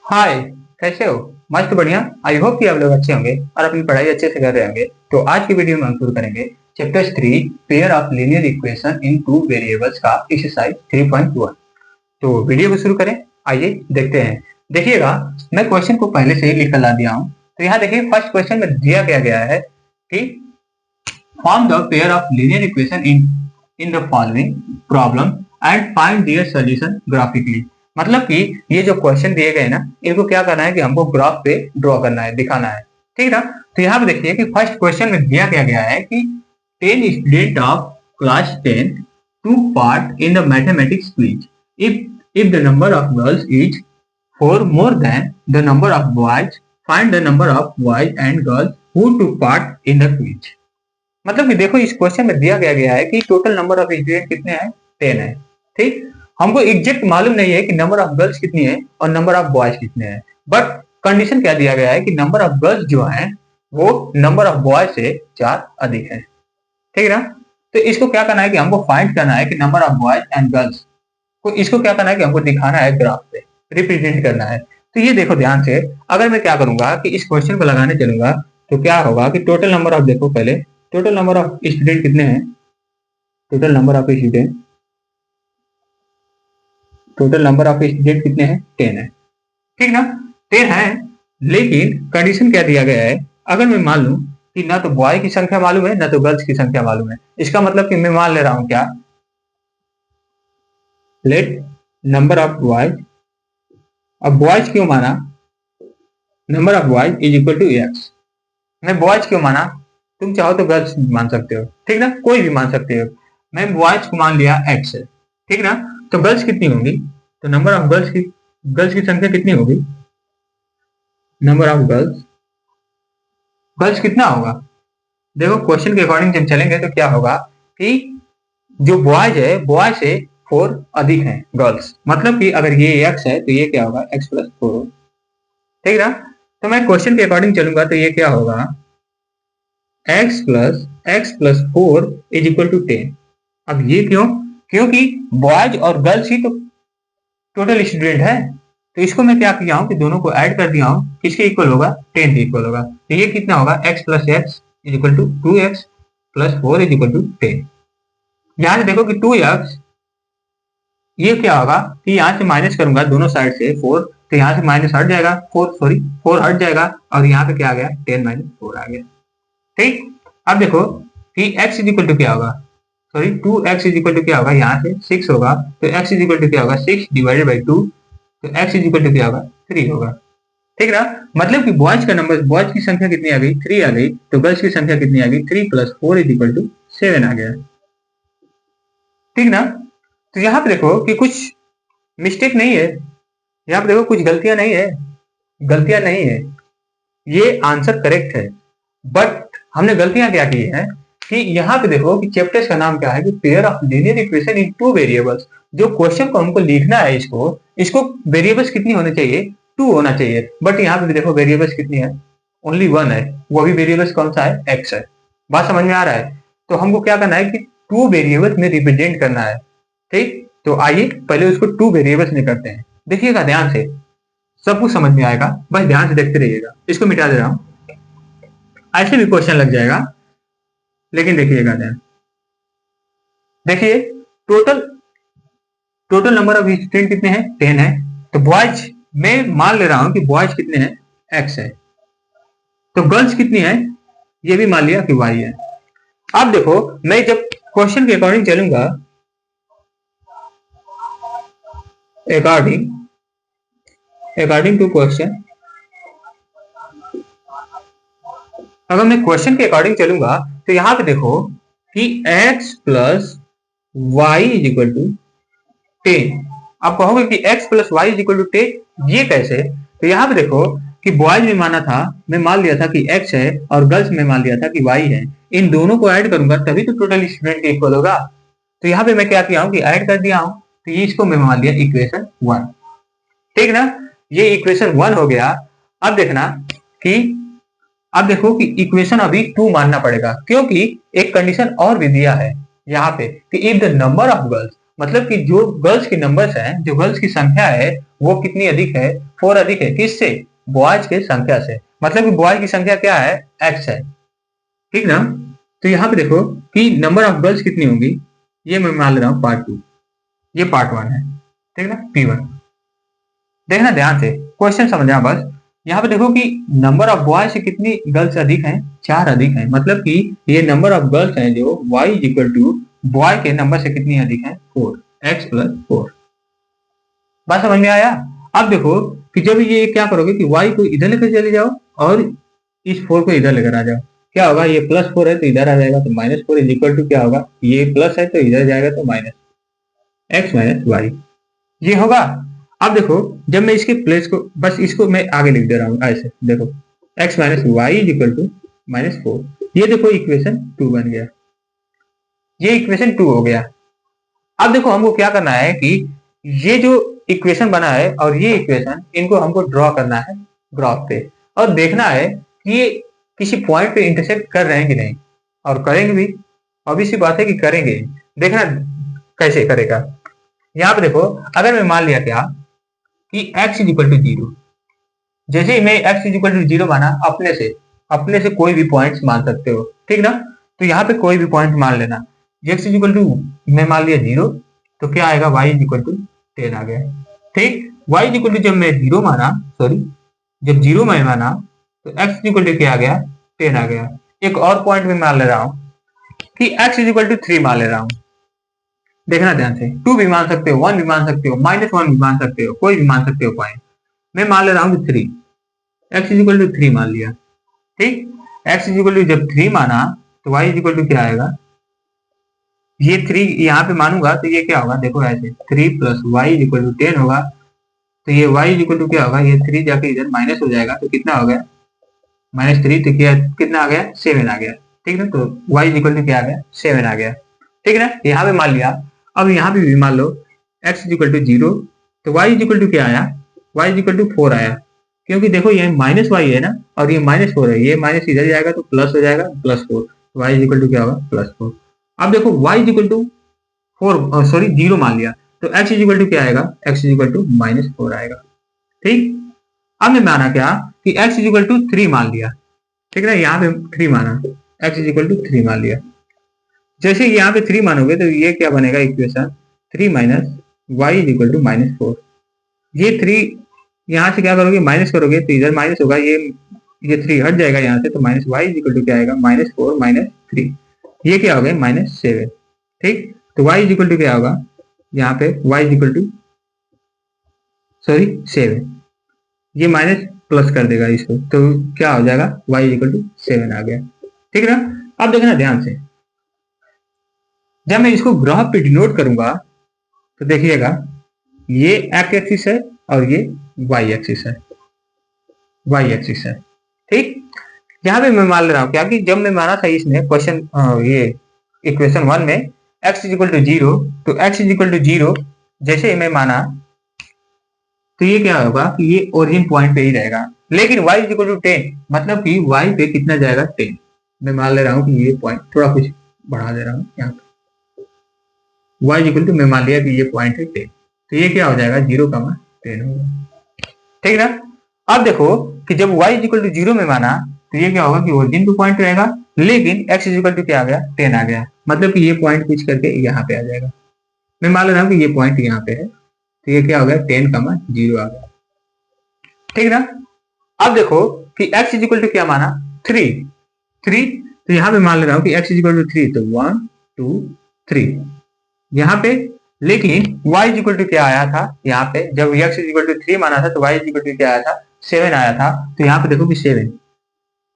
हाय। कैसे हो? मस्त बढ़िया। आई होप कि आप लोग अच्छे होंगे और अपनी पढ़ाई अच्छे से कर रहे होंगे। तो आज की वीडियो में हम शुरू करेंगे chapter 3 pair of linear equation in two variables का एक्सरसाइज 3.1। तो वीडियो को शुरू करें। आइए देखते हैं। देखिएगा, मैं क्वेश्चन को पहले से ही लिख कर ला दिया हूँ। तो यहाँ देखिए, फर्स्ट क्वेश्चन में दिया गया है कि form the pair of linear equation in the following problem and find their solution graphically. मतलब कि ये जो क्वेश्चन दिए गए ना, इनको क्या करना है कि हमको ग्राफ पे ड्रॉ करना है, दिखाना है। ठीक ना? तो यहाँ पे देखिए कि फर्स्ट क्वेश्चन में दिया गया है कि 10 student of class 10 took part in the mathematics quiz. If the number of girls is 4 more than the number of boys, find the number of boys and girls who took part in the quiz। मतलब कि देखो, इस question में दिया गया है कि total number of student कितने हैं? 10 है। ठीक, हमको एग्जैक्ट मालूम नहीं है कि नंबर ऑफ गर्ल्स कितनी है और नंबर ऑफ बॉयज कितने हैं, बट कंडीशन क्या दिया गया है कि नंबर ऑफ गर्ल्स जो है वो नंबर ऑफ बॉयज से 4 अधिक है। ठीक है ना? तो इसको क्या करना है कि हमको फाइंड करना है कि number of boys and girls को, इसको क्या करना है कि हमको दिखाना है, ग्राफ पे रिप्रेजेंट करना है। तो ये देखो ध्यान से, अगर मैं क्या करूंगा कि इस क्वेश्चन को लगाने चलूंगा तो क्या होगा कि टोटल नंबर ऑफ, देखो पहले टोटल नंबर ऑफ स्टूडेंट कितने हैं? Total number of student, total number of student कितने हैं? 10 है। ठीक ना? 10 है, लेकिन कंडीशन क्या दिया गया है? अगर मैं मान लूं कि ना तो बॉय की संख्या मालूम है ना तो गर्ल्स की संख्या मालूम है, इसका मतलब कि मैं मान ले रहा हूं क्या, लेट नंबर ऑफ बॉयज। अब बॉयज क्यों माना? Number of boys is equal to x. मैं बॉयज क्यों माना? तुम चाहो तो गर्ल्स मान सकते हो, ठीक ना, कोई भी मान सकते हो। मैं बॉयज को मान लिया एक्स है, ठीक ना। तो गर्ल्स कितनी होंगी? तो नंबर ऑफ गर्ल्स की संख्या कितनी होगी? नंबर ऑफ गर्ल्स कितना होगा? देखो, क्वेश्चन के अकॉर्डिंग जब चलेंगे तो क्या होगा कि जो बॉयज है, बॉयज से 4 अधिक है गर्ल्स। मतलब कि अगर ये एक्स है तो ये क्या होगा? X plus 4। ठीक ना? तो मैं क्वेश्चन के अकॉर्डिंग चलूंगा तो ये क्या होगा? x plus 4 is equal to 10। अब ये क्यों? क्योंकि बॉयज और गर्ल्स ही तो टोटल स्टूडेंट है। तो इसको मैं क्या किया हूं कि दोनों को ऐड कर दिया हूं, किसके इक्वल होगा? 10 के इक्वल होगा। तो ये कितना होगा? x plus x is equal to 2x plus 4 is equal to 10। यहां से देखो कि 2x, ये क्या होगा कि यहां से माइनस करूंगा दोनों साइड से 4, तो यहां से माइनस हट जाएगा, 4 हट जाएगा, और यहाँ पे क्या आ गया? 10 माइनस 4 आ गया। ठीक, अब देखो कि x इज इक्वल टू क्या होगा? Sorry, 2x is equal to क्या होगा? यहाँ से 6 होगा, तो x इज इक्वल टू क्या होगा? 6 डिवाइडेड बाई 2, तो x इज इक्वल टू क्या होगा? 3 होगा। ठीक ना? मतलब कि बॉयज का नंबर, बॉयज की संख्या कितनी आ गई? 3 आ गई। तो गर्ल्स की संख्या कितनी आ गई? 3 प्लस 4 इज इक्वल टू 7 आ गया। ठीक ना? तो यहाँ पे देखो कि कुछ मिस्टेक नहीं है, यहाँ पे देखो कुछ गलतियां नहीं है, गलतियां नहीं है, ये आंसर करेक्ट है। बट हमने गलतियां क्या की है कि यहाँ पे देखो कि चैप्टर का नाम क्या है कि pair of linear equation in two variables. जो क्वेश्चन को हमको लिखना है, इसको वेरिएबल्स कितनी होने चाहिए? 2 होना चाहिए। बट यहाँ पे देखो वेरिएबल्स कितनी है? ओनली 1 है। वो भी वेरिएबल्स कौन सा है? एक्स है। बात समझ में आ रहा है? तो हमको क्या करना है कि 2 वेरिएबल्स में रिप्रेजेंट करना है। ठीक, तो आइए पहले उसको 2 वेरिएबल्स में करते हैं। देखिएगा ध्यान से, सब कुछ समझ में आएगा, बस ध्यान से देखते रहिएगा। इसको मिटा दे रहा हूं, ऐसे भी क्वेश्चन लग जाएगा, लेकिन देखिएगा ध्यान। देखिए, total total number of student कितने हैं? 10 है। तो बॉयज, मैं मान ले रहा हूं कि बॉयज कितने हैं? x है। तो गर्ल्स कितनी है? ये भी मान लिया कि y है। अब देखो, मैं जब क्वेश्चन के अकॉर्डिंग चलूंगा, अकॉर्डिंग टू क्वेश्चन, अगर मैं क्वेश्चन के अकॉर्डिंग चलूंगा तो यहां पे देखो कि x plus y is equal to 10। आप कहोगे कि x plus y is equal to 10, ये कैसे? तो यहाँ पे देखो कि बॉयज में माना था, मैं मान लिया था कि x है, और गर्ल्स में मान लिया था कि y है। इन दोनों को ऐड करूंगा तभी तो टोटल स्टूडेंट के इक्वल होगा। तो यहाँ पे मैं क्या किया हूँ कि ऐड कर दिया हूँ, तो ये इसको मैं मान लिया इक्वेशन 1। ठीक ना? ये इक्वेशन 1 हो गया। अब देखना कि, अब देखो कि इक्वेशन अभी 2 मानना पड़ेगा, क्योंकि एक कंडीशन और भी दिया है यहाँ पे कि if the number of girls, मतलब कि जो गर्ल्स के नंबर्स हैं, जो गर्ल्स की संख्या है वो कितनी अधिक है, 4 अधिक है, किससे, बॉयज के संख्या से। मतलब कि बॉयज की संख्या क्या है, x है, ठीक ना। तो यहाँ पे देखो कि नंबर ऑफ गर्ल्स कितनी होंगी, ये मैं मान ले रहा हूँ पार्ट 2, ये पार्ट 1 है, ठीक ना, P1। देखना ध्यान से, क्वेश्चन समझना बस। यहाँ पे देखो कि नंबर ऑफ बॉय से कितनी गर्ल्स अधिक हैं, 4 अधिक हैं। मतलब कि ये नंबर ऑफ गर्ल्स हैं जो y is equal to boy के नंबर से कितनी अधिक है, 4, x प्लस 4। बात समझ में आया। अब देखो कि जब ये क्या करोगे कि y को इधर लेकर चले जाओ और इस 4 को इधर लेकर आ जाओ, क्या होगा, ये प्लस 4 है तो इधर आ जाएगा, तो माइनस 4 इज इक्वल टू क्या होगा, ये प्लस है तो इधर जाएगा तो माइनस x माइनस वाई, ये होगा। अब देखो जब मैं इसके प्लेस को, बस इसको मैं आगे लिख दे रहा हूँ ऐसे, देखो x minus y is equal to minus 4, ये देखो इक्वेशन 2 बन गया, ये इक्वेशन 2 हो गया। अब देखो हमको क्या करना है कि ये जो इक्वेशन बना है और ये इक्वेशन, इनको हमको ड्रॉ करना है ग्राफ पे, और देखना है कि ये किसी पॉइंट पे इंटरसेक्ट कर रहे हैं कि नहीं, और करेंगे भी, ऑब्वियस सी बात है कि करेंगे। देखना कैसे करेगा। यहाँ पे देखो अगर मैं मान लिया क्या कि x इज इक्वल टू 0, जैसे ही मैं x इज इक्वल टू 0 माना, अपने से कोई भी पॉइंट्स मान सकते हो, ठीक ना। तो यहाँ पे कोई भी पॉइंट मान लेना, x इज इक्वल टू मैं मान लिया 0, तो क्या आएगा, y इज इक्वल टू 10 आ गया, ठीक। y इज इक्वल टू जब मैं 0 माना, सॉरी जब 0 मैं माना तो x इज इक्वल टू क्या आ गया, 10 आ गया। एक और पॉइंट में मान ले रहा हूँ कि x इज इक्वल टू 3 मान ले रहा हूँ। देखना ध्यान से, 2 भी मान सकते हो, 1 भी मान सकते हो, -1 भी मान सकते हो, कोई भी मान सकते हो पॉइंट। मैं मान ले रहा हूँ 3, x इज इक्वल टू 3 मान लिया, ठीक। x इज इक्वल टू जब 3 माना तो y इज इक्वल टू क्या आएगा, ये 3 यहाँ पे मानूंगा तो ये क्या होगा, देखो ऐसे 3 plus y is equal to 10 होगा, तो ये y इज इक्वल टू क्या होगा, ये 3 जाके इधर माइनस हो जाएगा, तो कितना हो गया, -3, तो क्या कितना आ गया, 7 आ गया, ठीक है। तो y इज इक्वल टू क्या आ गया, 7 आ गया, ठीक है ना। यहाँ पे मान लिया। अब यहाँ पे भी मान लो x इज इक्वल टू 0, तो y इज इक्वल टू क्या आया, y इज इक्वल टू 4 आया, क्योंकि देखो ये माइनस वाई है ना, और ये -4 है, ये माइनस इधर जाएगा तो प्लस हो जाएगा, +4, तो y इज इक्वल टू क्या होगा, +4। अब देखो y is equal to 4, sorry 0 मान लिया, तो x इज इक्वल टू क्या आएगा, x इज इक्वल टू -4 आएगा, ठीक। अब मैं माना क्या कि x इज इक्वल टू 3 मान लिया, ठीक है ना, यहाँ पे 3 माना, x इज इक्वल टू 3 मान लिया। जैसे यहाँ पे 3 मानोगे तो ये क्या बनेगा, equation 3 minus y is equal to -4। ये 3 यहाँ से क्या करोगे, माइनस करोगे तो इधर माइनस होगा, ये 3 हट जाएगा यहाँ से, तो minus y is equal to क्या आएगा, -4 -3, ये क्या हो गया, -7, ठीक। तो y इज इक्वल टू क्या होगा, यहाँ पे y is equal to sorry 7, ये माइनस प्लस कर देगा इसको, तो क्या हो जाएगा, y इज इक्वल टू 7 आ गया, ठीक है ना। अब देखना ध्यान से, जब मैं इसको ग्राफ पे डिनोट करूंगा तो देखिएगा ये x एक्सिस है और ये y एक्सिस है, ठीक। यहाँ पे मैं मान ले रहा हूँ क्या कि जब मैं माना था इसमें क्वेश्चन, ये इक्वेशन 1 में x इज इक्वल टू 0, तो x इज इक्वल टू 0 जैसे ही मैं माना तो ये क्या होगा कि ये ओरिजिन पॉइंट पे ही रहेगा, लेकिन y इज इक्वल टू 10, मतलब कि y पे कितना जाएगा, 10। मैं मान ले रहा हूँ कि ये पॉइंट थोड़ा कुछ बढ़ा दे रहा हूँ, यहाँ पे y इज इक्वल टू मैं मान लिया कि ये पॉइंट है 10, तो ये क्या हो जाएगा, 0,10 होगा, ठीक ना। अब देखो कि जब y इज इक्वल टू 0 में माना तो ये क्या होगा कि ओरिजिन पे पॉइंट रहेगा, लेकिन x इज इक्वल टू क्या आ गया, 10 आ गया, मतलब कि ये पॉइंट कुछ करके यहाँ पे आ जाएगा। मैं मान ले रहा हूँ कि ये पॉइंट यहाँ पे है, तो ये क्या हो गया, 10,0 आ गया, ठीक ना। अब देखो कि x इज इक्वल टू क्या माना, 3, तो यहाँ पे मान ले रहा हूँ कि x इज इक्वल टू 3, तो 1 2 3 यहाँ पे, लेकिन y इज इक्वल टू क्या आया था, यहाँ पे जब x इज इक्वल टू 3 माना था तो y इज इक्वल टू क्या आया था, 7 आया था। तो यहाँ पे देखो कि 7,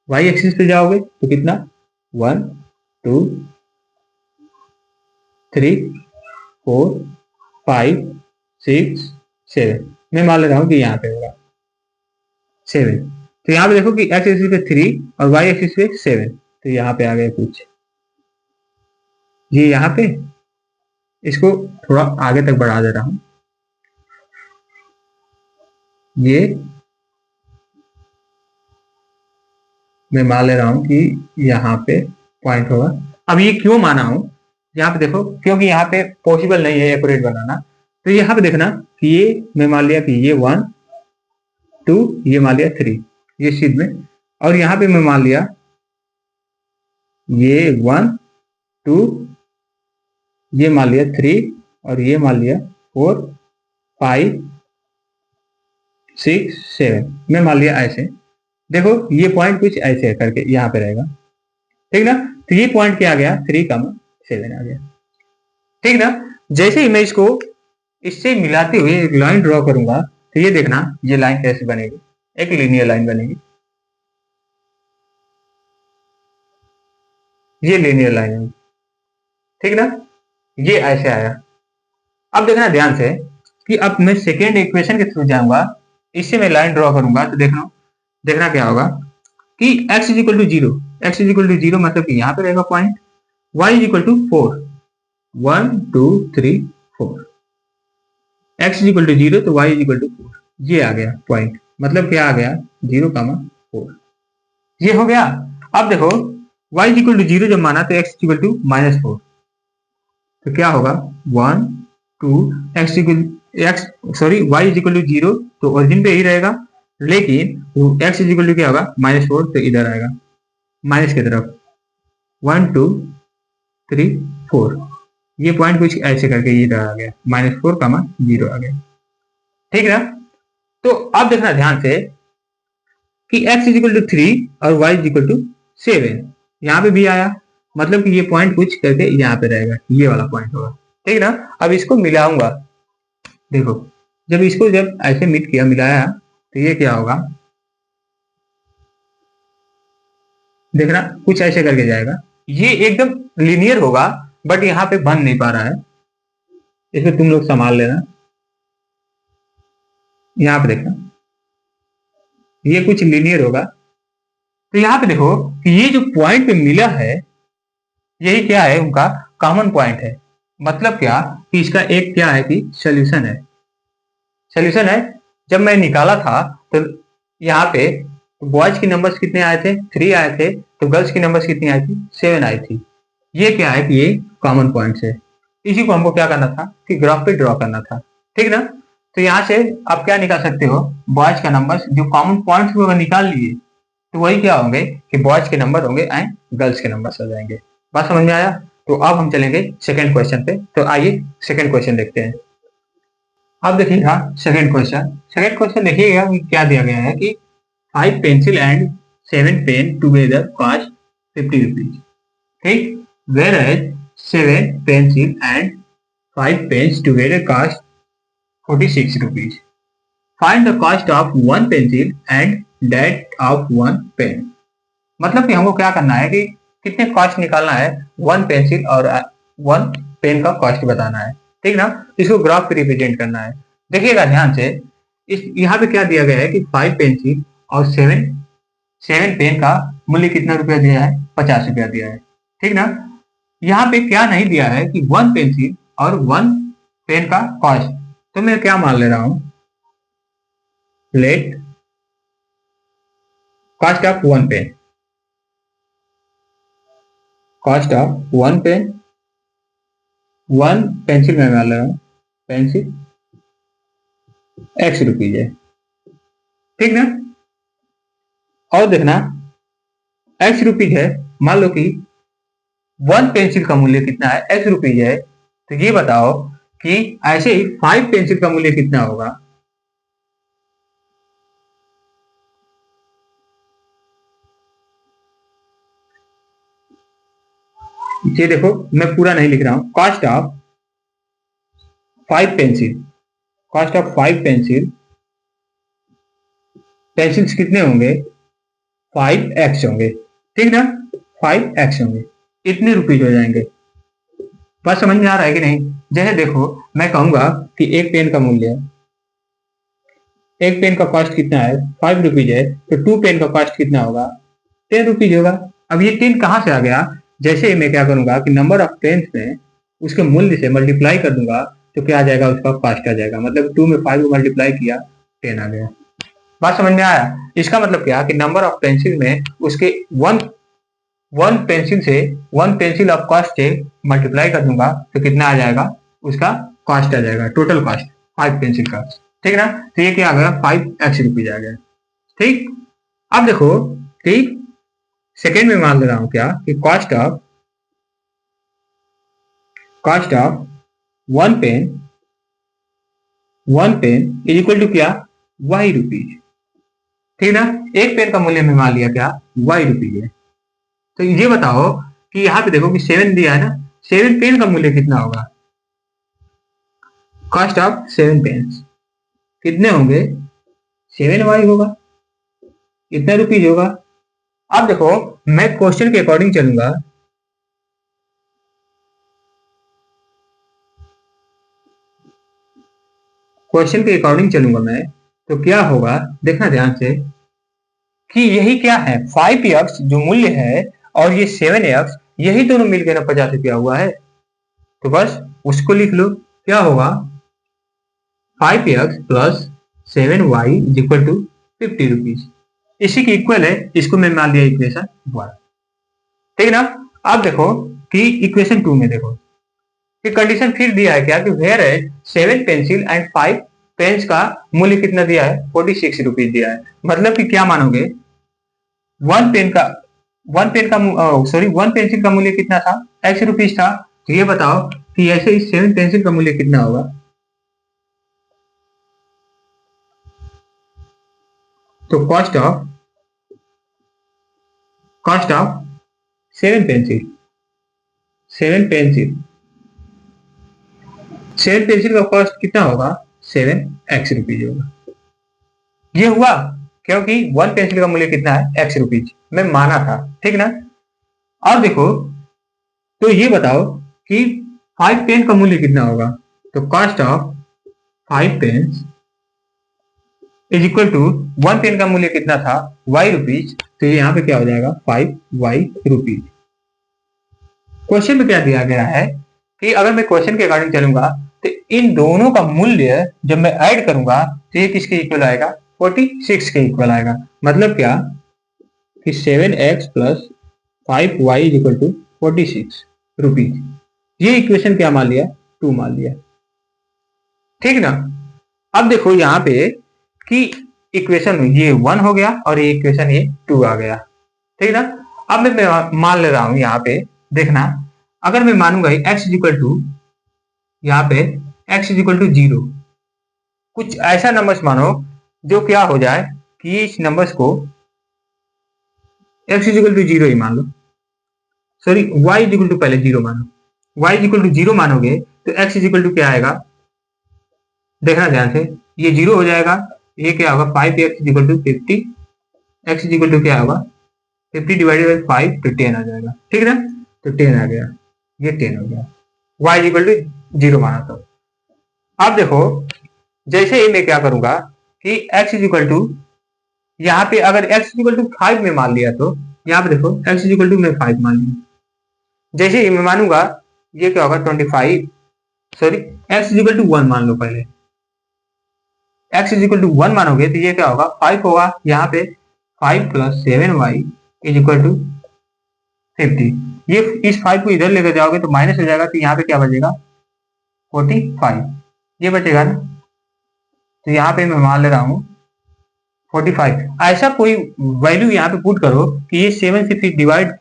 y एक्सिस पे जाओगे तो कितना, 1 2 3 4 5 6 7, मैं मान ले रहा हूँ कि यहाँ पे होगा 7। तो यहाँ पे देखो कि x एक्सिस पे 3 और y एक्सिस पे 7, तो यहाँ पे आ गया कुछ, ये यहाँ पे, इसको थोड़ा आगे तक बढ़ा दे रहा हूं, ये मैं मान ले रहा हूं कि यहाँ पे पॉइंट होगा। अब ये क्यों माना हूं, यहाँ पे देखो, क्योंकि यहाँ पे पॉसिबल नहीं है एक्यूरेट बनाना, तो यहाँ पे देखना कि ये मैं मान लिया कि ये 1 2, ये मान लिया 3, ये सीध में, और यहाँ पे मैं मान लिया ये 1 2, ये मान लिया 3, और ये मान लिया 4 5 6 7, मैं मान लिया ऐसे। देखो ये पॉइंट कुछ ऐसे करके यहाँ पे रहेगा, ठीक ना। तो ये पॉइंट क्या आ गया, 3, 7 आ गया, ठीक ना। जैसे ही मैं इसको इससे मिलाते हुए एक लाइन ड्रॉ करूंगा, तो ये देखना ये लाइन कैसे बनेगी, एक लीनियर लाइन बनेगी, ये लीनियर लाइन है, ठीक ना। ये ऐसे आया। अब देखना ध्यान से कि अब मैं सेकेंड इक्वेशन के थ्रू जाऊंगा, इससे मैं लाइन ड्रॉ करूंगा, तो देखना क्या होगा कि x is equal to 0, x is equal to 0 मतलब कि यहाँ पे रहेगा point, y is equal to 4, 1 2 3 4, x is equal to 0 तो y इज इक्वल टू 4, ये आ गया पॉइंट, मतलब क्या आ गया 0, 4, ये हो गया। अब देखो y इज इक्वल टू 0 जब माना तो x इक्वल टू -4, तो क्या होगा 1 2, y इज इक्वल टू 0 तो ओरिजिन पे ही रहेगा, लेकिन x इज इक्वल टू क्या होगा -4, तो इधर आएगा माइनस की तरफ, 1 2 3 4, ये पॉइंट कुछ ऐसे करके ये इधर आ गया, -4, 0 आ गया, ठीक ना। तो अब देखना ध्यान से कि x इज इक्वल टू 3 और y इज इक्वल टू 7, यहाँ पे भी आया, मतलब कि ये पॉइंट कुछ करके यहाँ पे रहेगा, ये वाला पॉइंट होगा, ठीक ना। अब इसको मिलाऊंगा, देखो जब ऐसे मिलाया तो ये क्या होगा, देखना कुछ ऐसे करके जाएगा, ये एकदम लीनियर होगा, बट यहाँ पे बन नहीं पा रहा है, इसको तुम लोग संभाल लेना। यहाँ पे देखना ये कुछ लीनियर होगा, तो यहाँ पे देखो कि ये जो पॉइंट पे मिला है यही क्या है, उनका कॉमन पॉइंट है, मतलब क्या कि इसका एक क्या है कि सोल्यूशन है। जब मैं निकाला था तो यहाँ पे बॉयज की नंबर्स कितने आए थे, 3 आए थे, तो गर्ल्स की नंबर्स कितनी आई थी, 7 आई थी। ये क्या है कि ये कॉमन पॉइंट्स है, इसी को हमको क्या करना था कि ग्राफ पे ड्रॉ करना था, ठीक ना। तो यहाँ से आप क्या निकाल सकते हो, बॉयज का नंबर जो कॉमन पॉइंट्स को निकाल लिए तो वही क्या होंगे कि बॉयज के नंबर होंगे एंड गर्ल्स के नंबर हो जाएंगे। बात समझ में आया। तो अब हम चलेंगे सेकंड क्वेश्चन पे, तो आइए सेकंड क्वेश्चन देखते हैं। अब देखिएगा सेकंड क्वेश्चन देखिएगा क्या दिया गया है कि 5 pencil and 7 pen together cost 50 rupees, ठीक, whereas 7 pencil and 5 pens together cost 46 rupees. Find the cost of 1 pencil and that of 1 pen. मतलब कि हमको क्या करना है कि कितने कॉस्ट निकालना है, 1 पेंसिल और 1 पेन का कॉस्ट बताना है, ठीक ना। इसको ग्राफ पे रिप्रेजेंट करना है। देखिएगा ध्यान से, इस यहाँ पे क्या दिया गया है कि 5 पेंसिल और 7 पेन का मूल्य कितना रुपया दिया है, 50 रुपया दिया है, ठीक ना। यहाँ पे क्या नहीं दिया है कि 1 पेंसिल और 1 पेन का कॉस्ट, तो मैं क्या मान ले रहा हूं, let cost of 1 pen, cost of 1 pen, 1 pencil में मान ले रहा हूं, पेंसिल x रुपीज है, ठीक ना। और देखना x रुपीज है, मान लो कि 1 पेंसिल का मूल्य कितना है, x रुपीज है, तो ये बताओ कि ऐसे ही 5 पेंसिल का मूल्य कितना होगा। ये देखो मैं पूरा नहीं लिख रहा हूं, cost of 5 pencil, cost of 5 pencil, pencils कितने होंगे, 5x होंगे, ठीक ना, 5x होंगे, इतने रुपीज हो जाएंगे। बात समझ में आ रहा है कि नहीं। जैसे देखो मैं कहूंगा कि एक पेन का मूल्य, एक पेन का कॉस्ट कितना है, 5 रुपीज है, तो 2 पेन का कॉस्ट कितना होगा, 10 रुपीज होगा। अब ये 10 कहां से आ गया, जैसे मैं क्या करूंगा कि नंबर ऑफ पेन्स में उसके मूल्य से मल्टीप्लाई कर दूंगा तो क्या आ जाएगा, उसका कॉस्ट आ जाएगा, मतलब 2 में 5 को मल्टीप्लाई किया 10 आ गया। बात समझ में आया। इसका मतलब क्या कि नंबर ऑफ पेंसिल में उसके 1 वन पेंसिल ऑफ कॉस्ट से मल्टीप्लाई कर दूंगा तो कितना आ जाएगा, उसका कॉस्ट आ जाएगा, टोटल कॉस्ट 5 पेंसिल का, ठीक ना। तो ये क्या आ गया, 5x रुपीज आ गया, ठीक। अब देखो, ठीक, सेकेंड में मान ले रहा हूं क्या कि cost of one pen is equal to क्या, y रुपीज, ठीक ना। एक पेन का मूल्य में मान लिया क्या, y रुपीज है। तो ये बताओ कि यहाँ पे देखो कि 7 दिया है ना, 7 पेन का मूल्य कितना होगा, कॉस्ट ऑफ 7 पेन्स कितने होंगे, 7y होगा, इतना रुपीज होगा। अब देखो मैं क्वेश्चन के अकॉर्डिंग चलूंगा, मैं, तो क्या होगा देखना ध्यान से कि यही क्या है 5x जो मूल्य है और ये 7x, यही दोनों मिलकर ना 50 रुपया हुआ है, तो बस उसको लिख लो, क्या होगा 5x plus 7y is equal to 50 rupees, इसी की इक्वल है, इसको मैं मान लिया इक्वेशन 1, ठीक ना। अब देखो कि इक्वेशन 2 में देखो कि कंडीशन फिर दिया है क्या कि वेयर है 7 पेंसिल एंड 5 पेन्स का मूल्य कितना दिया है, 46 रुपीज दिया है। मतलब कि क्या मानोगे, वन पेंसिल का मूल्य कितना था, x रुपीज था। तो ये बताओ कि ऐसे ही 7 पेंसिल का मूल्य कितना होगा, तो कॉस्ट ऑफ 7 पेंसिल का कॉस्ट कितना होगा, 7x रुपीज होगा। ये हुआ क्योंकि 1 पेंसिल का मूल्य कितना है, x रुपीज, मैं माना था, ठीक ना। और देखो तो ये बताओ कि 5 पेन का मूल्य कितना होगा, तो cost of 5 pens is equal to 1 pen का मूल्य कितना था, y रुपीज, तो ये यहाँ पे क्या हो जाएगा 5y रुपीज। क्वेश्चन में क्या दिया गया है कि अगर मैं क्वेश्चन के अकॉर्डिंग चलूंगा तो इन दोनों का मूल्य जब मैं ऐड करूंगा तो ये किसके इक्वल आएगा, 46 के इक्वल आएगा। मतलब क्या कि 7x plus 5y is equal to 46 rupees. ये इक्वेशन क्या मान लिया, 2 मान लिया, ठीक ना। अब देखो यहाँ पे कि इक्वेशन ये 1 हो गया और ये इक्वेशन ये 2 आ गया, ठीक ना। अब मैं मान ले रहा हूं यहाँ पे, देखना अगर मैं मानूंगा x इज इक्वल टू, यहाँ पे x इज इक्वल टू 0, कुछ ऐसा नंबर्स मानो जो क्या हो जाए कि इस नंबर्स को x इज इक्वल टू 0 ही मान लो, sorry y is equal to पहले 0 मानो, y इज इक्वल टू 0 मानोगे तो x इज इक्वल टू क्या आएगा, देखना ध्यान से, ये 0 हो जाएगा, ये क्या होगा 5x is equal to 50, x is equal to क्या होगा 50 डिवाइडेड बाई 5 तो 10 आ जाएगा, ठीक है ना। तो 10 आ गया, ये 10 हो गया, y इज इक्वल टू 0 माना। तो अब देखो जैसे ही मैं क्या करूंगा कि x इज इक्वल टू, यहाँ पे अगर x इज इक्वल टू 5 में मान लिया तो यहाँ पे देखो x इज इक्वल टू मैं 5 मान लिया, जैसे ही मैं मानूंगा ये क्या होगा 25, sorry x is equal to 1 मान लो, पहले x इज इक्वल टू 1 मानोगे तो ये क्या होगा 5 होगा, यहाँ पे 5 plus 7y is equal to 50, ये इस 5 को इधर लेकर जाओगे तो माइनस हो जाएगा, तो यहाँ पे क्या बचेगा 45, ये बचेगा ना। तो यहाँ पे मैं मान ले रहा हूँ 45, ऐसा कोई वैल्यू यहाँ पे पुट करो कि ये 7 से फिर डिवाइड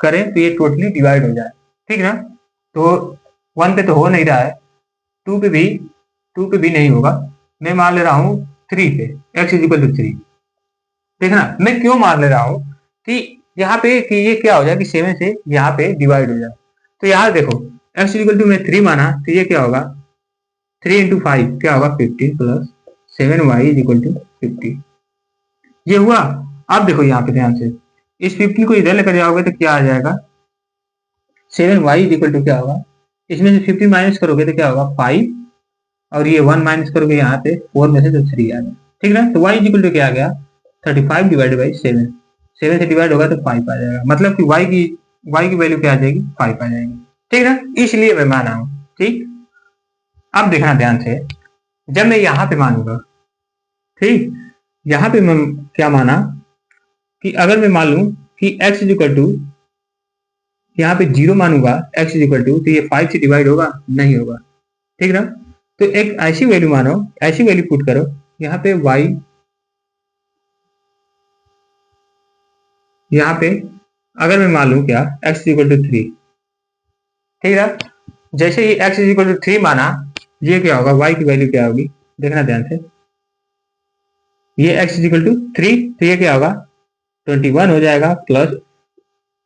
करें तो ये टोटली डिवाइड हो जाए, ठीक ना। तो 1 पे तो हो नहीं रहा है, 2 पे भी नहीं होगा, मैं मान ले रहा हूँ 3 पे, x इज इक्वल टू 3, देखना मैं क्यों मान ले रहा हूँ कि यहाँ पे कि ये क्या हो जाए कि 7 से यहाँ पे डिवाइड हो जाए। तो यहाँ देखो x इज इक्वल टू मैं 3 माना तो ये क्या होगा 3 इंटू 5 क्या होगा 15 plus 7y is equal to 50, ये हुआ। अब देखो यहाँ पे ध्यान से, इस 15 को इधर लेकर जाओगे तो क्या आ जाएगा 7y इज इक्वल टू क्या होगा, इसमें से 50 माइनस करोगे तो क्या होगा 5, और ये 1 माइनस करोगे यहाँ पे 4 में से तो 3 आ गया, ठीक ना। तो y इज इक्वल टू क्या आ गया 35 डिवाइडेड बाई 7, 7 से डिवाइड होगा तो 5 आ जाएगा, मतलब कि y की वैल्यू क्या आ जाएगी 5 आ जाएगी, ठीक ना। इसलिए मैं माना हूं, ठीक। अब देखना ध्यान से, जब मैं यहाँ पे मानूंगा, ठीक, यहाँ पे मैं क्या माना कि अगर मैं मान लूं कि x इज इक्वल टू यहाँ पे 0 मानूंगा x इज इक्वल टू, तो ये 5 से डिवाइड होगा? नहीं होगा, ठीक ना। तो एक ऐसी वैल्यू मानो, ऐसी वैल्यू पुट करो यहाँ पे y, यहाँ पे अगर मैं मान लूं क्या x इज इक्वल टू 3, ठीक है। जैसे ही x इज इक्वल टू 3 माना, ये क्या होगा, y की वैल्यू क्या होगी, देखना ध्यान से। ये x इज इक्वल टू 3, तो ये क्या होगा 21 हो जाएगा, plus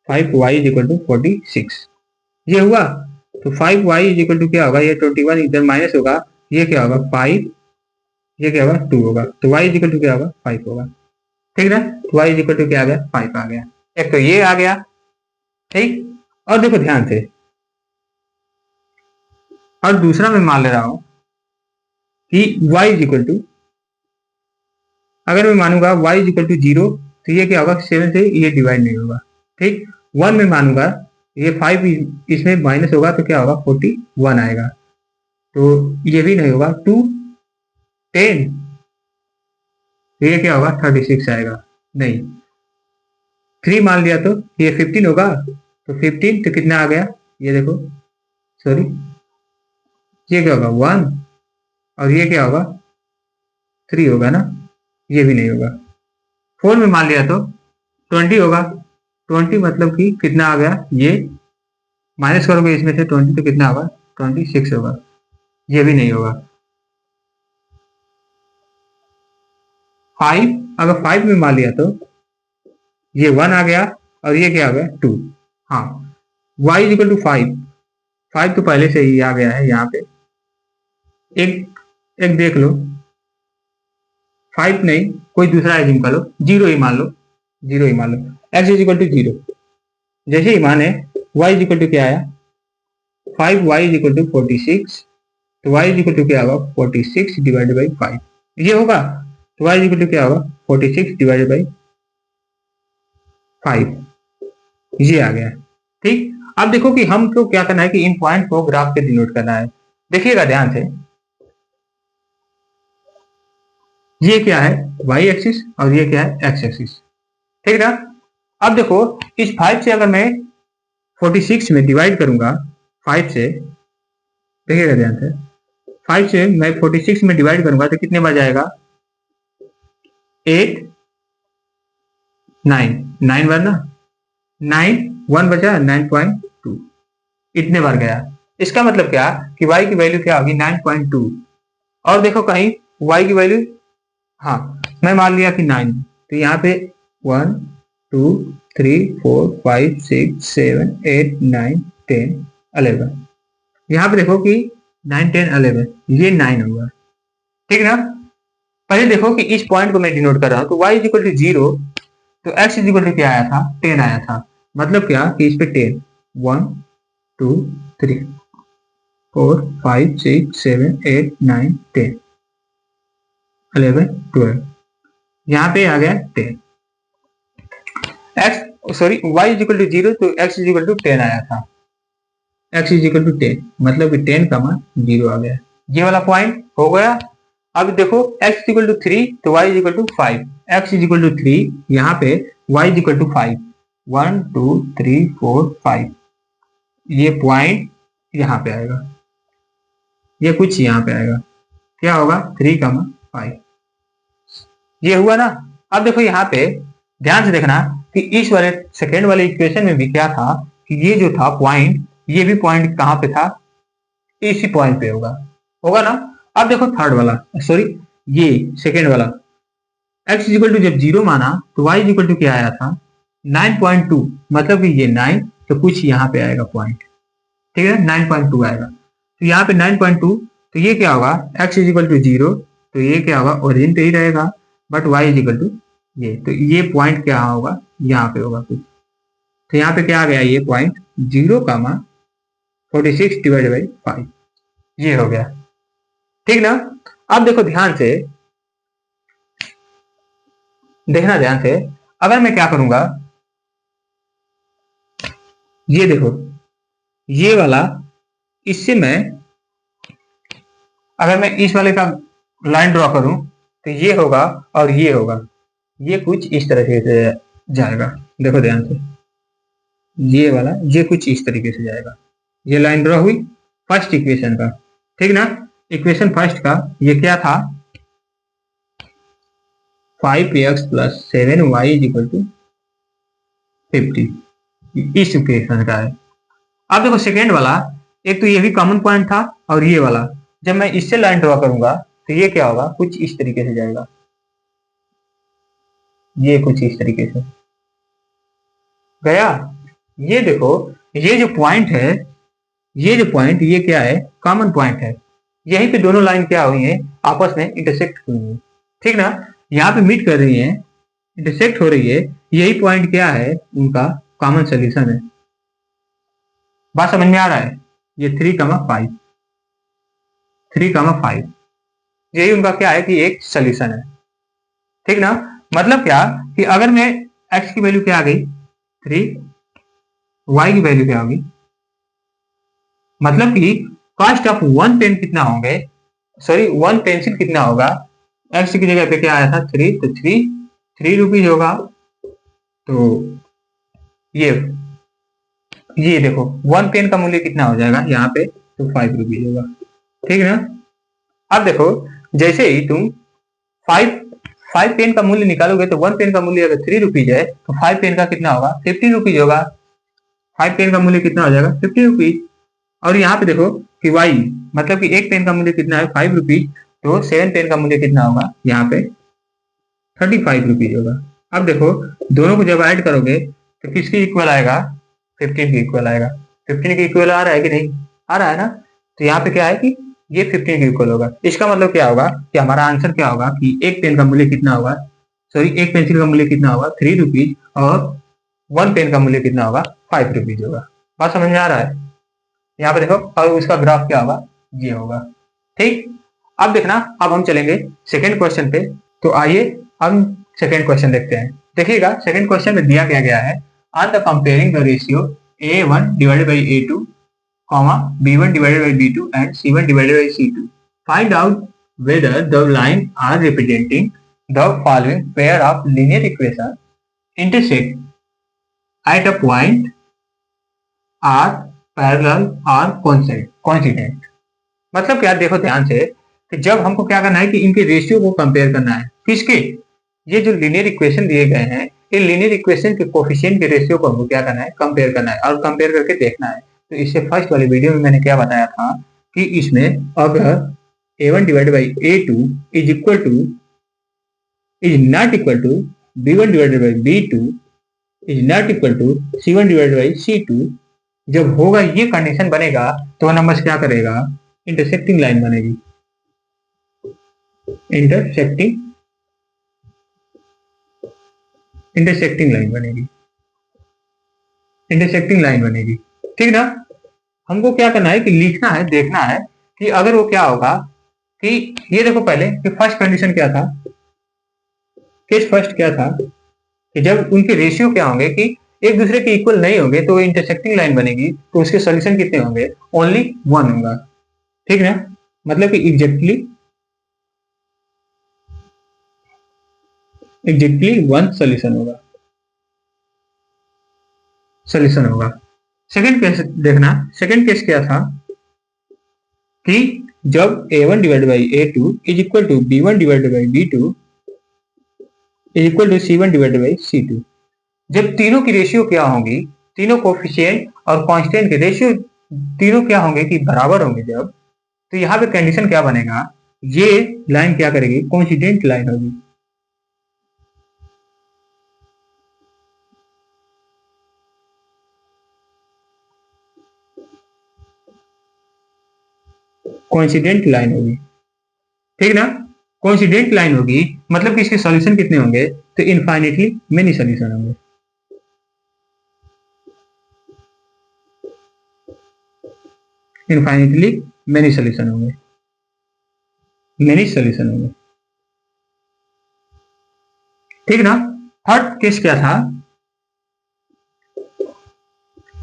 5y is equal to 46, ये हुआ। तो 5y इज इक्वल टू क्या होगा, ये 21 इधर माइनस होगा, ये क्या होगा 5, ये क्या होगा 2 होगा, तो y इज इक्वल टू क्या होगा 5 होगा, ठीक ना। तो y इज इक्वल टू क्या आ गया 5 आ गया। एक तो ये आ गया, ठीक। और देखो ध्यान से, और दूसरा मैं मान ले रहा हूं कि y इज इक्वल टू, अगर मैं मानूंगा y इज इक्वल टू 0, तो ये क्या होगा 7 से ये डिवाइड नहीं होगा, ठीक। 1 में मानूंगा, ये 5 इसमें माइनस होगा, तो क्या होगा 41 आएगा, तो ये भी नहीं होगा। 2 10, तो ये क्या होगा 36 आएगा, नहीं। 3 मान लिया तो ये 15 होगा, तो 15 तो कितना आ गया, ये देखो, सॉरी, ये क्या होगा 1, और ये क्या होगा 3 होगा ना, ये भी नहीं होगा। 4 में मान लिया तो 20 होगा, 20 मतलब कि कितना आ गया, ये माइनस करोगे इसमें से 20 तो कितना होगा 26 होगा, ये भी नहीं होगा। 5, अगर 5 में मान लिया तो ये 1 आ गया, और ये क्या आ गया 2। हाँ, y इज इक्वल टू 5, 5 तो पहले से ही आ गया है यहाँ पे। एक देख लो, 5 नहीं, कोई दूसरा एज्यूम कर लो, 0 ही मान लो, 0 ही मान लो। x इज इक्वल टू 0, जैसे ही माने y इज इक्वल टू क्या आया 5y इज इक्वल टू 46, तो y इज इक्वल टू क्या होगा 46 डिवाइडेड बाई 5, ये होगा। तो y इज इक्वल टू क्या होगा 46 डिवाइडेड बाई 5, ये आ गया, ठीक। अब देखो कि हमको क्या करना है कि इन पॉइंट को ग्राफ पे डिनोट करना है। देखिएगा ध्यान से, ये क्या है y एक्सिस और ये क्या है x एक्सिस, ठीक ना। अब देखो इस 5 से अगर मैं 46 में डिवाइड करूंगा, 5 से, देखिएगा ध्यान से, 5 से मैं 46 में डिवाइड करूंगा तो कितने बार जाएगा 8 9, 9 बार ना, 9 1 बचा 9.2, इतने बार गया। इसका मतलब क्या कि y की वैल्यू क्या होगी 9.2, और देखो कहीं y की वैल्यू, हाँ मैं मान लिया कि 9, तो यहाँ पे 1 2 3 4 5 6 7 8 9 10 11, यहाँ पे देखो कि 9 10 11, ये 9 होगा, ठीक ना। पहले देखो कि इस पॉइंट को मैं डिनोट कर रहा हूँ, तो y इज इक्वल टू 0, तो x इज इक्वल टू क्या आया था 10 आया था, मतलब क्या कि इस पे 10 1 2 3 4 5 6 7 8 9 10 11 12, यहाँ पे आ गया 10, x sorry y is equal to 0, तो x इज इक्वल टू 10 आया था, x इज इक्वल टू 10, मतलब कि 10 का मान 0 आ गया, ये वाला पॉइंट हो गया। अब देखो x इज इक्वल टू 3, तो y is equal to 5, x is equal to 3, यहाँ पे y इज इक्वल टू 5, 1 2 3 4 5, ये पॉइंट यहाँ पे आएगा, ये कुछ यहाँ पे आएगा, क्या होगा 3 का मान 5, ये हुआ ना। अब देखो यहाँ पे ध्यान से देखना कि इस वाले सेकेंड वाले इक्वेशन में भी क्या था कि ये जो था पॉइंट, ये भी पॉइंट कहाँ पे था, इसी पॉइंट पे होगा, होगा ना। अब देखो थर्ड वाला, सॉरी ये सेकेंड वाला, x इज इक्वल टू जब 0 माना तो y इज इक्वल टू क्या आया था 9.2, मतलब कि ये 9, तो कुछ यहाँ पे आएगा पॉइंट, ठीक है 9.2 आएगा, तो यहाँ पे 9.2, तो ये क्या होगा x इज इक्वल टू 0, तो ये क्या होगा ओरिजिन पे ही रहेगा, but y is equal to ये, तो ये पॉइंट क्या होगा यहाँ पे होगा कुछ, तो यहाँ पे क्या आ गया ये पॉइंट 0 का मान 46 डिवाइडेड बाई 5, ये हो गया, ठीक ना। अब देखो ध्यान से, देखना ध्यान से, अगर मैं क्या करूंगा, ये देखो ये वाला, इससे मैं अगर मैं इस वाले का लाइन ड्रॉ करूं तो ये होगा और ये होगा, ये कुछ इस तरह से जाएगा, देखो ध्यान से, ये वाला ये कुछ इस तरीके से जाएगा। ये लाइन ड्रॉ हुई फर्स्ट इक्वेशन का, ठीक ना। इक्वेशन फर्स्ट का ये क्या था, 5x + 7y = 50, इस इक्वेशन का है। अब देखो सेकेंड वाला, एक तो ये भी कॉमन पॉइंट था और ये वाला, जब मैं इससे लाइन ड्रॉ करूंगा तो ये क्या होगा, कुछ इस तरीके से जाएगा, ये कुछ इस तरीके से गया। ये देखो ये जो पॉइंट है, ये जो पॉइंट ये क्या है, कॉमन पॉइंट है। यहीं पे दोनों लाइन क्या हुई है, आपस में इंटरसेक्ट हुई है, ठीक ना। यहाँ पे मीट कर रही है, इंटरसेक्ट हो रही है, यही पॉइंट क्या है, उनका कॉमन सोल्यूशन है। बात समझ में आ रहा है, ये 3,5 3,5 यही उनका क्या है कि एक सोल्यूशन है, ठीक ना। मतलब क्या कि अगर मैं x की वैल्यू क्या आ गई 3, y की वैल्यू क्या होगी, मतलब कि कॉस्ट ऑफ 1 पेन कितना होंगे, सॉरी 1 पेंसिल कितना होगा, x की जगह पे क्या आया था 3, तो 3 रुपीज होगा। तो ये देखो 1 पेन का मूल्य कितना हो जाएगा यहाँ पे, तो 5 रुपीज होगा, ठीक है ना। अब देखो जैसे ही तुम 5 पेन का मूल्य निकालोगे तो 1 पेन का मूल्य अगर 3 रुपीज है तो 5 पेन का कितना होगा, 50 रुपीज होगा। 5 पेन का मूल्य कितना हो जाएगा, 50 रुपीज। और यहाँ पे देखो कि y मतलब कि एक पेन का मूल्य कितना है 5 रुपीज, तो 7 पेन का मूल्य कितना होगा यहाँ पे 35 रुपीज होगा। अब देखो दोनों को जब ऐड करोगे तो किसके इक्वल आएगा, 15 के इक्वल आएगा। 15 के इक्वल आ रहा है कि नहीं, आ रहा है ना। तो यहाँ पे क्या है कि ये 15 के इक्वल होगा। इसका मतलब क्या होगा कि हमारा आंसर क्या होगा कि एक पेन का मूल्य कितना होगा, सॉरी एक पेंसिल का मूल्य कितना होगा 3 रुपीज, और 1 पेन का मूल्य कितना होगा 5 रुपीज होगा। बात समझ में आ रहा है। यहाँ पे देखो और उसका ग्राफ क्या होगा, ये होगा, ठीक। अब देखना, अब हम चलेंगे सेकेंड क्वेश्चन पे। तो आइए हम सेकेंड क्वेश्चन देखते हैं। देखिएगा सेकेंड क्वेश्चन में दिया क्या गया है, on the comparing the ratio a1 divided by a2, b1 divided by b2 and c1 divided by c2, find out whether the line are representing the following pair of linear equation intersect at a point are parallel और coincident. मतलब क्या, देखो ध्यान से कि जब हमको क्या करना है कि इनके रेशियो को कंपेयर करना है, किसके, ये जो लीनियर इक्वेशन दिए गए हैं, ये लीनियर इक्वेशन के कोफिशिएंट के रेशियो को हमको क्या करना है, कंपेयर करना है और कंपेयर करके देखना है। तो इससे फर्स्ट वाली वीडियो में मैंने क्या बताया था कि इसमें अगर a1 divided by a2 is not equal to b1 divided by b2 is not equal to c1 divided by c2, जब होगा ये कंडीशन बनेगा तो वो नंबर क्या करेगा, इंटरसेक्टिंग लाइन बनेगी, इंटरसेक्टिंग लाइन बनेगी, ठीक ना। हमको क्या करना है कि लिखना है, देखना है कि अगर वो क्या होगा कि ये देखो पहले कि फर्स्ट कंडीशन क्या था, केस फर्स्ट क्या था कि जब उनके रेशियो क्या होंगे कि एक दूसरे के इक्वल नहीं होंगे तो इंटरसेक्टिंग लाइन बनेगी, तो उसके सॉल्यूशन कितने होंगे, ओनली 1 होगा, ठीक ना। मतलब कि एग्जैक्टली 1 सॉल्यूशन होगा। सेकंड केस देखना, सेकंड केस क्या था कि जब a1 divided by a2 is equal to b1 divided by b2 is equal to c1 divided by c2, जब तीनों की रेशियो क्या होगी, तीनों कोफिशिएंट और कांस्टेंट के रेशियो तीनों क्या होंगे कि बराबर होंगे जब, तो यहाँ पे कंडीशन क्या बनेगा, ये लाइन क्या करेगी, कोइंसिडेंट लाइन होगी। कोइंसिडेंट लाइन होगी, ठीक ना। कोइंसिडेंट लाइन होगी मतलब कि इसके सॉल्यूशन कितने होंगे, तो इनफाइनिटली मेनी सॉल्यूशन होंगे। इनफाइनिटली मेनी सॉल्यूशन होंगे, ठीक ना। थर्ड केस क्या था,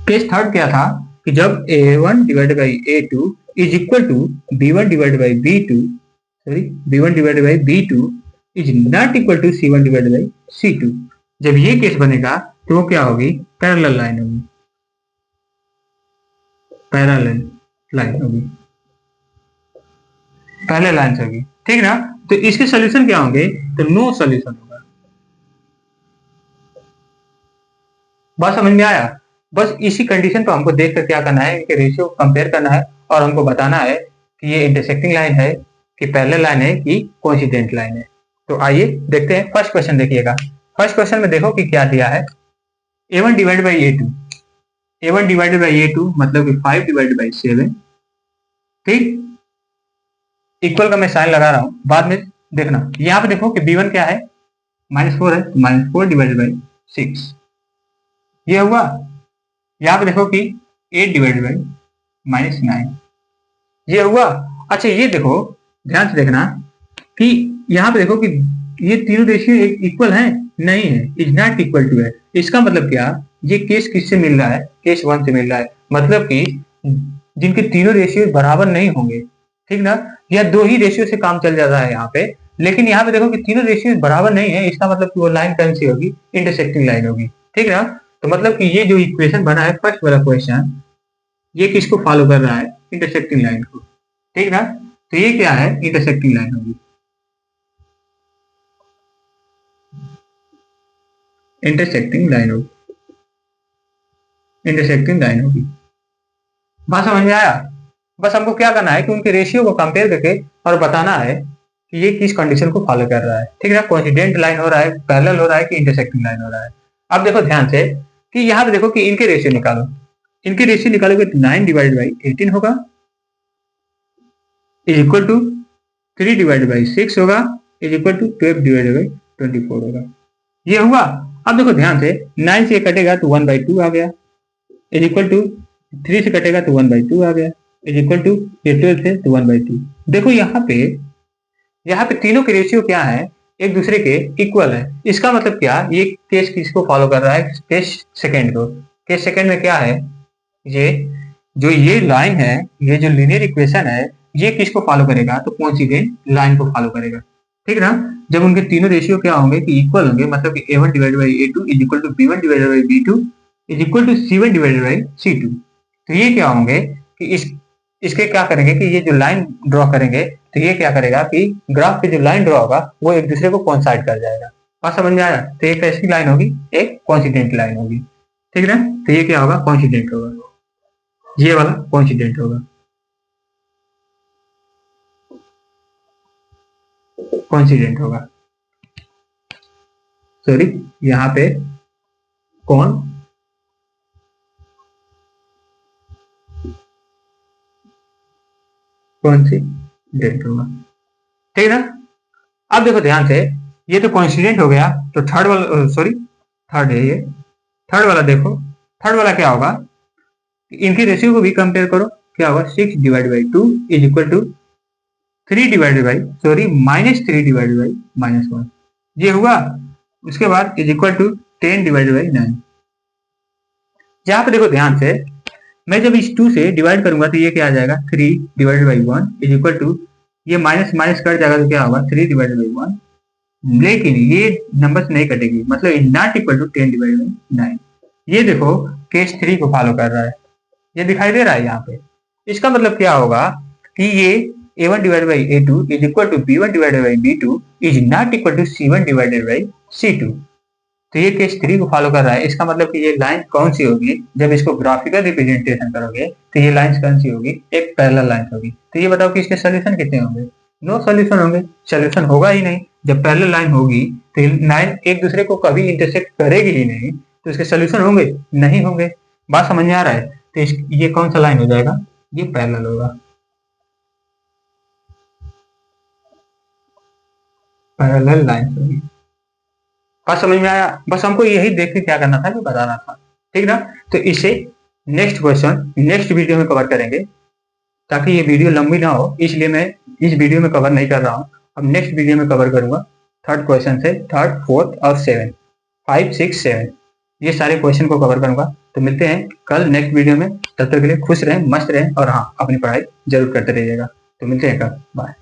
केस थर्ड क्या था कि जब a1 divided by a2 is equal to b1 divided by b2, sorry b1 divided by b2 is not equal to c1 divided by c2, जब ये केस बनेगा तो वो क्या होगी, पैरेलल लाइन होगी। पैरेलल लाइन होगी, पैरेलल लाइन होगी, ठीक ना। तो इसके सोल्यूशन क्या होंगे, तो नो सोल्यूशन होगा। बात समझ में आया। बस इसी कंडीशन को हमको देख कर क्या करना है, इनके रेशियो कंपेयर करना है और हमको बताना है कि ये इंटरसेक्टिंग लाइन है कि पैरेलल लाइन है कि कोइंसिडेंट लाइन है। तो आइए देखते हैं। फर्स्ट क्वेश्चन देखिएगा। फर्स्ट क्वेश्चन में देखो कि क्या दिया है, a1 divided by a2, a1 divided by a2 मतलब कि 5 डिवाइडेड बाई 7, ठीक। इक्वल का मैं साइन लगा रहा हूं, बाद में देखना। यहाँ पे देखो कि b1 क्या है, -4 है, तो -4 डिवाइडेड बाई 6 ये हुआ। यहाँ पे देखो कि 8 डिवाइडेड बाई -9 ये हुआ। अच्छा ये देखो, ध्यान से देखना कि यहाँ पे देखो कि ये तीनों रेशियो इक्वल है, नहीं है, इज नॉट इक्वल टू है। इसका मतलब क्या, ये केस किससे मिल रहा है, केस 1 से मिल रहा है। मतलब कि जिनके तीनों रेशियो बराबर नहीं होंगे, ठीक ना, या दो ही रेशियो से काम चल जाता है यहाँ पे। लेकिन यहाँ पे देखो कि तीनों रेशियो बराबर नहीं है, इसका मतलब कि वो लाइन कौन सी होगी, इंटरसेक्टिंग लाइन होगी, ठीक ना। तो मतलब कि ये जो इक्वेशन बना है फर्स्ट वाला क्वेश्चन, ये किसको फॉलो कर रहा है, इंटरसेक्टिंग लाइन को, ठीक ना। तो ये क्या है, इंटरसेक्टिंग लाइन होगी, इंटरसेक्टिंग लाइन होगी, इंटरसेक्टिंग लाइन होगी। बात समझ में आया। बस हमको क्या करना है कि उनके रेशियो को कंपेयर करके और बताना है कि ये किस कंडीशन को फॉलो कर रहा है, ठीक है। कोइंसिडेंट लाइन हो रहा है, पैरेलल हो रहा है कि इंटरसेक्टिंग लाइन हो रहा है। अब देखो ध्यान से कि यहाँ पे देखो कि इनके रेशियो निकालो, इनके रेशियो निकालोगे तो 9 डिवाइडेड बाई 18 होगा, is equal to 3 divided by 6 होगा, is equal to 12 divided by 24 होगा। ये हुआ। अब देखो ध्यान से, 9 से कटेगा तो 1/2 आ गया, इज इक्वल टू 3 से कटेगा तो 1/2 आ गया, इज इक्वल टू 12 से तो 1/2। देखो यहाँ पे तीनों के रेशियो क्या है, एक दूसरे के इक्वल है। इसका मतलब क्या, ये केस किसको फॉलो कर रहा है, केस सेकंड को। केस सेकंड में क्या है, ये जो ये लाइन है, ये जो लीनियर इक्वेशन है, ये किसको फॉलो करेगा, तो कोइंसिडेंट लाइन को फॉलो करेगा, ठीक ना। जब उनके तीनों रेशियो क्या होंगे कि इक्वल होंगे, मतलब कि a1 divided by a2 is equal to b1 divided by b2 is equal to c1 divided by c2। तो ये क्या होंगे कि इसके क्या करेंगे कि ये जो लाइन ड्रॉ करेंगे, तो ये क्या करेगा कि ग्राफ पे जो लाइन ड्रॉ होगा वो एक दूसरे को कोइंसाइड कर जाएगा। बात समझ में आया। तो एक ऐसी लाइन होगी, एक कोइंसिडेंट लाइन होगी, ठीक ना। तो ये क्या होगा, कोइंसिडेंट होगा, ये वाला कोइंसिडेंट होगा, कोइंसिडेंट होगा। सॉरी, यहाँ पे कौन सी डेट होगा, ठीक है ना। अब देखो ध्यान से, ये तो कोइंसिडेंट हो गया। तो थर्ड वाला, सॉरी थर्ड है ये, थर्ड वाला देखो, थर्ड वाला क्या होगा, इनकी रेशियो को भी कंपेयर करो। क्या होगा, 6 divide by 2 is equal to 3 divided by, sorry -3 divided by -1 ये हुआ। उसके बाद is equal to 10 divided by 9। यहाँ पे देखो ध्यान से, मैं जब इस 2 से डिवाइड करूंगा तो ये क्या आ जाएगा, 3 divided by 1 is equal to, ये माइनस माइनस कट जाएगा तो क्या होगा, 3 डिवाइडेड बाई 1। लेकिन ये नंबर नहीं कटेगी, मतलब is not equal to 10 divided by 9। ये देखो केस 3 को फॉलो कर रहा है, ये दिखाई दे रहा है यहाँ पे। इसका मतलब क्या होगा कि ये a1 divided by a2 is equal to b1 divided by b2 is not equal to c1 divided by c2। तो ये केस 3 को फॉलो कर रहा है। इसका मतलब कि ये लाइन कौन सी होगी, जब इसको ग्राफिकल रिप्रेजेंटेशन करोगे तो ये लाइन कौन सी होगी, एक पैरेलल लाइन होगी। तो ये बताओ कि इसके सोल्यूशन कितने होंगे, नो सोल्यूशन होंगे, सोल्यूशन होगा ही नहीं। जब पैरेलल लाइन होगी तो लाइन एक दूसरे को कभी इंटरसेक्ट करेगी ही नहीं, तो इसके सोल्यूशन होंगे नहीं होंगे। बात समझ में आ रहा है। तो ये कौन सा लाइन हो जाएगा, ये पैरेलल होगा, पैरेलल लाइन होगी। बात समझ में आया। बस हमको यही देख के क्या करना था, कि बताना था, ठीक ना। तो इसे नेक्स्ट क्वेश्चन नेक्स्ट वीडियो में कवर करेंगे, ताकि ये वीडियो लंबी ना हो, इसलिए मैं इस वीडियो में कवर नहीं कर रहा हूँ। अब नेक्स्ट वीडियो में कवर करूंगा थर्ड क्वेश्चन से थर्ड, फोर्थ और 7, 5, 6, 7 ये सारे क्वेश्चन को कवर करूंगा। तो मिलते हैं कल नेक्स्ट वीडियो में। तब तक के लिए खुश रहें, मस्त रहें और हाँ, अपनी पढ़ाई जरूर करते रहिएगा। तो मिलते हैं कल, बाय।